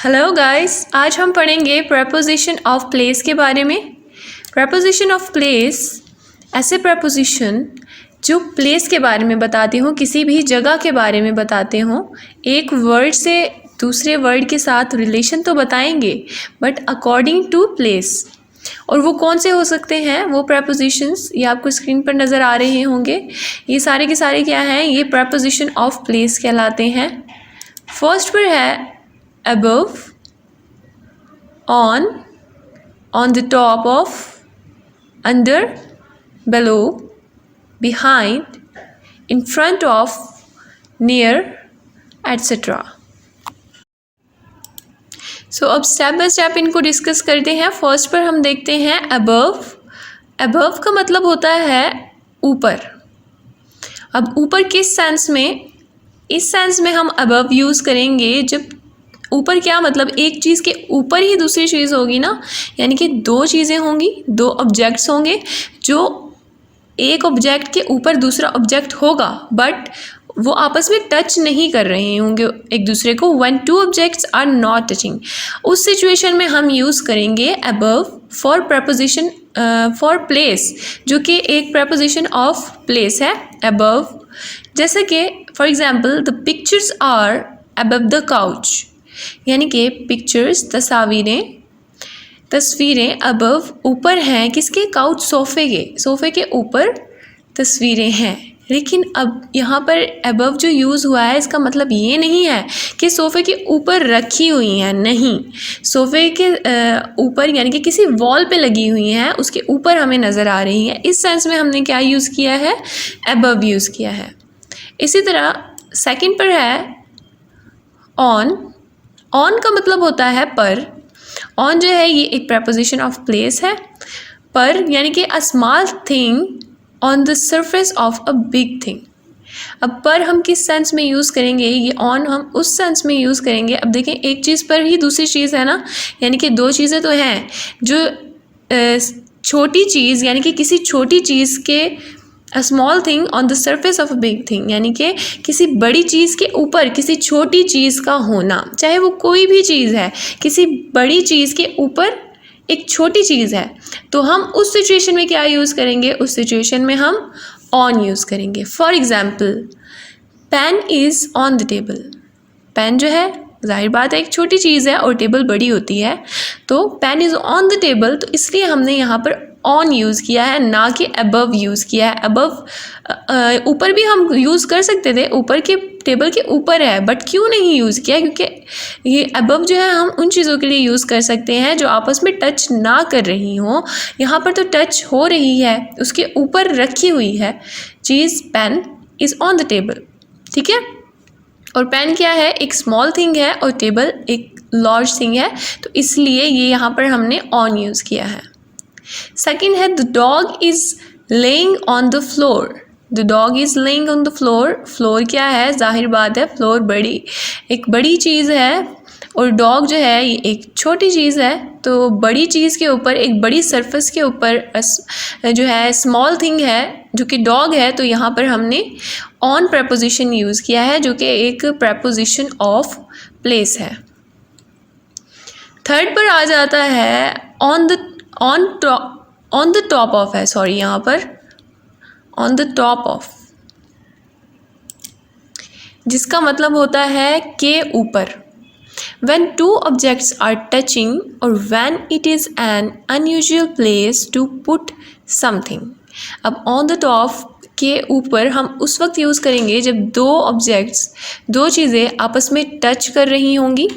Hello guys, आज हम पढ़ेंगे प्रपोजिशन ऑफ प्लेस के बारे में। प्रपोजिशन ऑफ प्लेस ऐसे प्रपोजिशन जो प्लेस के बारे में बताते हों, किसी भी जगह के बारे में बताते हों। एक वर्ड से दूसरे वर्ड के साथ रिलेशन तो बताएंगे बट अकॉर्डिंग टू प्लेस। और वो कौन से हो सकते हैं वो प्रपोजिशंस, ये आपको स्क्रीन पर नज़र आ रहे होंगे। ये सारे के सारे क्या हैं, ये प्रपोजिशन ऑफ प्लेस कहलाते हैं। फर्स्ट पर है above, on the top of, under, below, behind, in front of, near, etc. सो अब स्टेप बाय स्टेप इनको डिस्कस करते हैं। फर्स्ट पर हम देखते हैं above। above का मतलब होता है ऊपर। अब ऊपर किस सेंस में, इस सेंस में हम above यूज़ करेंगे जब ऊपर, क्या मतलब एक चीज़ के ऊपर ही दूसरी चीज़ होगी ना, यानी कि दो चीज़ें होंगी, दो ऑब्जेक्ट्स होंगे, जो एक ऑब्जेक्ट के ऊपर दूसरा ऑब्जेक्ट होगा बट वो आपस में टच नहीं कर रहे होंगे एक दूसरे को। When two objects are not touching, उस सिचुएशन में हम यूज़ करेंगे above for preposition for place, जो कि एक प्रपोजिशन ऑफ प्लेस है अबव। जैसे कि for example the pictures are above the couch, यानी कि पिक्चर्स तस्वीरें अबव ऊपर हैं, किसके, काउच, सोफ़े के ऊपर तस्वीरें हैं। लेकिन अब यहाँ पर अबव जो यूज़ हुआ है इसका मतलब ये नहीं है कि सोफ़े के ऊपर रखी हुई हैं, नहीं, सोफ़े के ऊपर यानी कि किसी वॉल पे लगी हुई हैं, उसके ऊपर हमें नज़र आ रही हैं। इस सेंस में हमने क्या यूज़ किया है, अबव यूज़ किया है। इसी तरह सेकंड पर है ऑन। ऑन का मतलब होता है पर। ऑन जो है ये एक प्रपोजिशन ऑफ प्लेस है। पर यानी कि a small thing on the surface of a big thing. अब पर हम किस सेंस में यूज़ करेंगे, ये ऑन हम उस सेंस में यूज़ करेंगे। अब देखें, एक चीज़ पर ही दूसरी चीज़ है ना, यानी कि दो चीज़ें तो हैं। जो छोटी चीज़ यानी कि किसी छोटी चीज़ के, a small thing on the surface of a big thing, यानी कि किसी बड़ी चीज़ के ऊपर किसी छोटी चीज़ का होना, चाहे वो कोई भी चीज़ है, किसी बड़ी चीज़ के ऊपर एक छोटी चीज़ है, तो हम उस सिचुएशन में क्या यूज़ करेंगे, उस सिचुएशन में हम ऑन यूज़ करेंगे। For example pen is on the table. Pen जो है जाहिर बात है एक छोटी चीज़ है और टेबल बड़ी होती है, तो pen is on the table, तो इसलिए हमने यहाँ पर ऑन यूज़ किया है, ना कि अबव यूज़ किया है। अबव ऊपर भी हम यूज़ कर सकते थे, ऊपर के टेबल के ऊपर है, बट क्यों नहीं यूज़ किया, क्योंकि ये अबव जो है हम उन चीज़ों के लिए यूज़ कर सकते हैं जो आपस में टच ना कर रही हों। यहाँ पर तो टच हो रही है, उसके ऊपर रखी हुई है चीज़। Pen is on the table, ठीक है। और पेन क्या है, एक स्मॉल थिंग है और टेबल एक लार्ज थिंग है, तो इसलिए ये यहाँ पर हमने ऑन यूज़ किया है। सेकेंड है the dog is laying on the floor. The dog is laying on the floor. Floor क्या है, जाहिर बात है फ्लोर एक बड़ी चीज़ है और डॉग जो है ये एक छोटी चीज़ है, तो बड़ी चीज़ के ऊपर, एक बड़ी सरफेस के ऊपर जो है स्मॉल थिंग है जो कि डॉग है, तो यहाँ पर हमने ऑन प्रपोजिशन यूज़ किया है, जो कि एक प्रपोजिशन ऑफ प्लेस है। थर्ड पर आ जाता है ऑन द टॉप ऑफ है, सॉरी, यहाँ पर ऑन द टॉप ऑफ, जिसका मतलब होता है के ऊपर। When two objects are touching or when it is an unusual place to put something. अब on the top के ऊपर हम उस वक्त यूज़ करेंगे जब दो ऑब्जेक्ट्स, दो चीज़ें आपस में टच कर रही होंगी।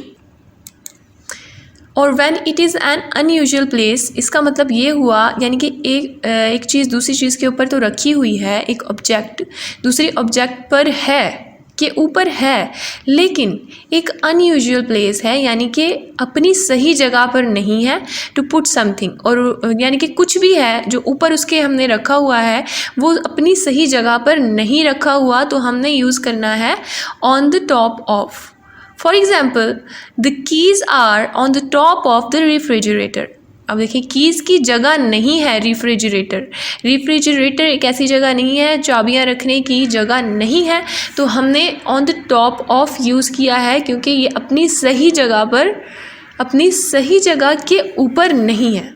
और when it is an unusual place, इसका मतलब ये हुआ, यानी कि एक चीज़ दूसरी चीज़ के ऊपर तो रखी हुई है, एक ऑब्जेक्ट दूसरी ऑब्जेक्ट पर है, के ऊपर है, लेकिन एक अनयूजुअल प्लेस है, यानी कि अपनी सही जगह पर नहीं है। टू पुट समथिंग, और यानी कि कुछ भी है जो ऊपर उसके हमने रखा हुआ है वो अपनी सही जगह पर नहीं रखा हुआ, तो हमने यूज़ करना है on the top of. For example the keys are on the top of the refrigerator. अब देखिए कीज़ की जगह नहीं है रेफ्रिजरेटर। रेफ्रिजरेटर एक ऐसी जगह नहीं है, चाबियां रखने की जगह नहीं है, तो हमने on the top of use किया है क्योंकि ये अपनी सही जगह पर, अपनी सही जगह के ऊपर नहीं है।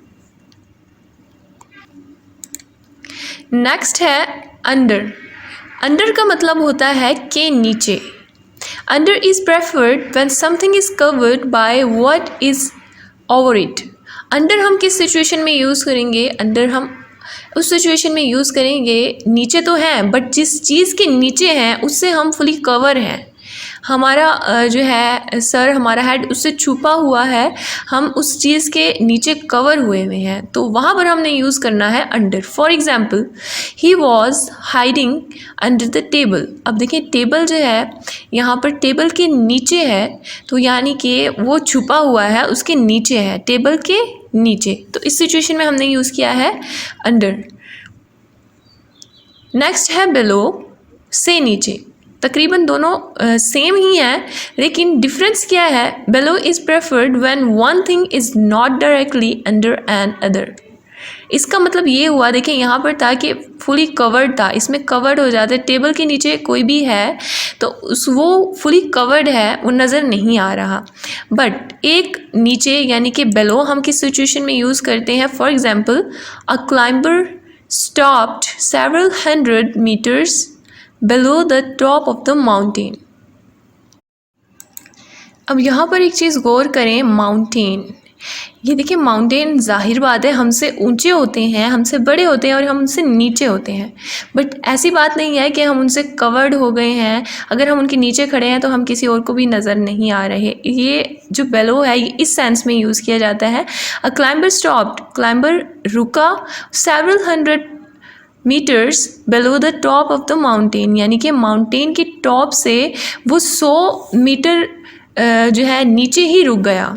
नेक्स्ट है अंडर। अंडर का मतलब होता है के नीचे। Under is preferred when something is covered by what is over it. Under हम किस सिचुएशन में यूज़ करेंगे? अंडर हम उस सिचुएशन में यूज़ करेंगे, नीचे तो हैं बट जिस चीज़ के नीचे हैं उससे हम फुली कवर हैं। हमारा जो है सर, हमारा हेड उससे छुपा हुआ है, हम उस चीज़ के नीचे कवर हुए हुए हैं, तो वहाँ पर हमने यूज़ करना है under. For example, he was hiding under the table. अब देखिए टेबल जो है यहाँ पर टेबल के नीचे है, तो यानी कि वो छुपा हुआ है, उसके नीचे है, टेबल के नीचे, तो इस सिचुएशन में हमने यूज़ किया है अंडर। नेक्स्ट है बिलो, से नीचे। तकरीबन दोनों सेम ही हैं, लेकिन डिफरेंस क्या है? Below is preferred when one thing is not directly under another. इसका मतलब ये हुआ, देखिए यहाँ पर था कि फुली कवर्ड था, इसमें कवर्ड हो जाता है, टेबल के नीचे कोई भी है तो वो फुली कवर्ड है, वो नज़र नहीं आ रहा। बट एक नीचे यानी कि बेलो हम किस सिचुएशन में यूज़ करते हैं? For example, a climber stopped several 100 meters below the top of the mountain। अब यहाँ पर एक चीज़ गौर करें, माउंटेन। ये देखिए माउंटेन ज़ाहिर बात है हमसे ऊंचे होते हैं, हमसे बड़े होते हैं और हमसे नीचे होते हैं, बट ऐसी बात नहीं है कि हम उनसे कवर्ड हो गए हैं। अगर हम उनके नीचे खड़े हैं तो हम किसी और को भी नज़र नहीं आ रहे। ये जो बेलो है ये इस सेंस में यूज़ किया जाता है। अ क्लाइंबर स्टॉप्ड, क्लाइंबर रुका, several 100 meters below the top of the mountain, यानी कि माउंटेन की टॉप से वो 100 मीटर जो है नीचे ही रुक गया।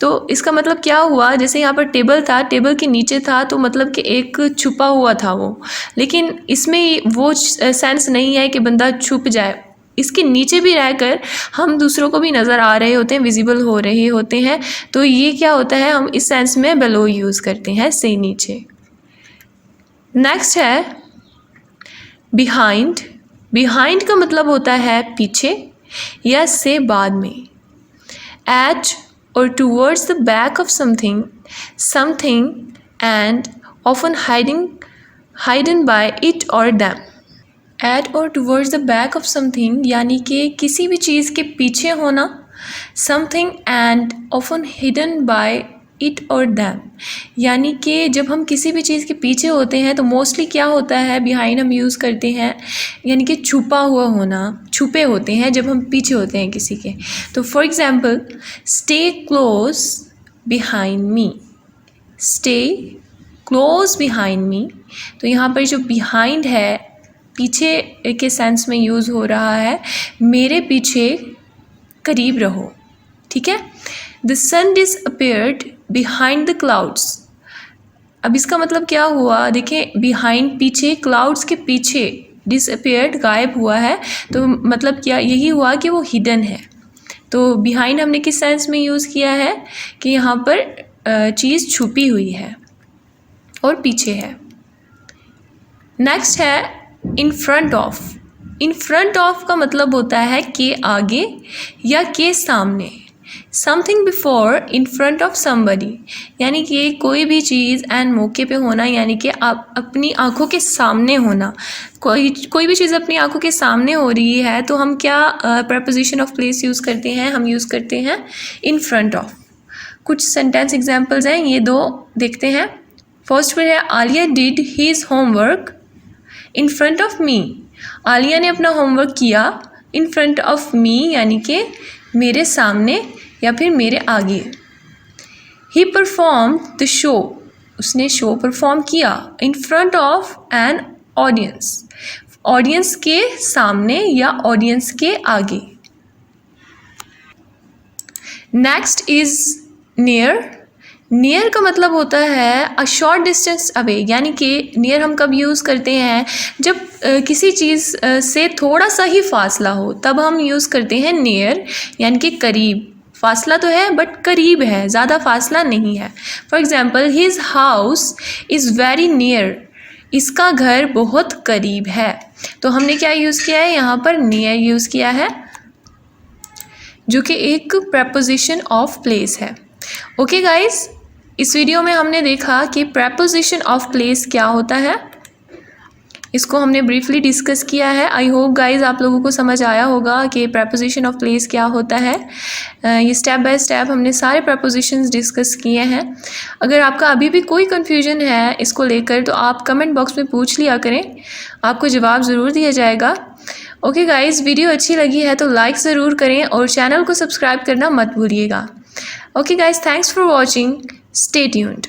तो इसका मतलब क्या हुआ? जैसे यहाँ पर टेबल था, टेबल के नीचे था, तो मतलब कि एक छुपा हुआ था वो, लेकिन इसमें वो सेंस नहीं है कि बंदा छुप जाए, इसके नीचे भी रहकर हम दूसरों को भी नज़र आ रहे होते हैं, विजिबल हो रहे होते हैं, तो ये क्या होता है, हम इस सेंस में बिलो यूज़ करते हैं, से नीचे। नेक्स्ट है बिहाइंड। बिहाइंड का मतलब होता है पीछे या से बाद में। At or towards the back of something, something and often hidden by it or them. At or towards the back of something यानी कि किसी भी चीज़ के पीछे होना, something and often hidden by it or them, यानी कि जब हम किसी भी चीज़ के पीछे होते हैं तो मोस्टली क्या होता है, बिहाइंड हम यूज़ करते हैं, यानी कि छुपा हुआ होना, छुपे होते हैं जब हम पीछे होते हैं किसी के। तो for example, stay close behind me, stay close behind me, तो यहाँ पर जो बिहाइंड है पीछे के सेंस में यूज़ हो रहा है, मेरे पीछे करीब रहो, ठीक है। The sun disappeared behind the clouds. अब इसका मतलब क्या हुआ, देखें बिहाइंड पीछे, क्लाउड्स के पीछे, डिसअपीयर्ड गायब हुआ है, तो मतलब क्या यही हुआ कि वो हिडन है। तो बिहाइंड हमने किस सेंस में यूज़ किया है कि यहाँ पर चीज़ छुपी हुई है और पीछे है। नेक्स्ट है इन front of. In front of का मतलब होता है के आगे या के सामने। Something before in front of somebody, यानी कि कोई भी चीज़ एंड मौके पे होना, यानी कि आप अपनी आंखों के सामने होना। कोई भी चीज़ अपनी आंखों के सामने हो रही है तो हम क्या प्रपोजिशन ऑफ प्लेस यूज़ करते हैं, हम यूज़ करते हैं इन फ्रंट ऑफ। कुछ सेंटेंस एग्जाम्पल्स हैं, ये दो देखते हैं। फर्स्ट पर है, Alia did his homework in front of me. Alia ने अपना होमवर्क किया इन फ्रंट ऑफ मी, यानी कि मेरे सामने या फिर मेरे आगे। ही परफॉर्म द शो, उसने शो परफॉर्म किया इन front of an audience, audience के सामने या ऑडियंस के आगे। Next is near. नियर का मतलब होता है अ शॉर्ट डिस्टेंस अवे, यानी कि नियर हम कब यूज़ करते हैं, जब किसी चीज़ से थोड़ा सा ही फासला हो, तब हम यूज़ करते हैं नियर, यानी कि करीब। फासला तो है बट करीब है, ज़्यादा फासला नहीं है। For example his house is very near, इसका घर बहुत करीब है। तो हमने क्या यूज़ किया है यहाँ पर, नियर यूज़ किया है, जो कि एक प्रपोजिशन ऑफ प्लेस है। ओके गाइस, इस वीडियो में हमने देखा कि प्रपोजिशन ऑफ प्लेस क्या होता है, इसको हमने ब्रीफली डिस्कस किया है। आई होप गाइस आप लोगों को समझ आया होगा कि प्रपोजिशन ऑफ प्लेस क्या होता है। ये स्टेप बाय स्टेप हमने सारे प्रपोजिशंस डिस्कस किए हैं। अगर आपका अभी भी कोई कन्फ्यूजन है इसको लेकर तो आप कमेंट बॉक्स में पूछ लिया करें, आपको जवाब ज़रूर दिया जाएगा। ओके गाइस, वीडियो अच्छी लगी है तो लाइक ज़रूर करें और चैनल को सब्सक्राइब करना मत भूलिएगा। Okay guys, thanks for watching, stay tuned.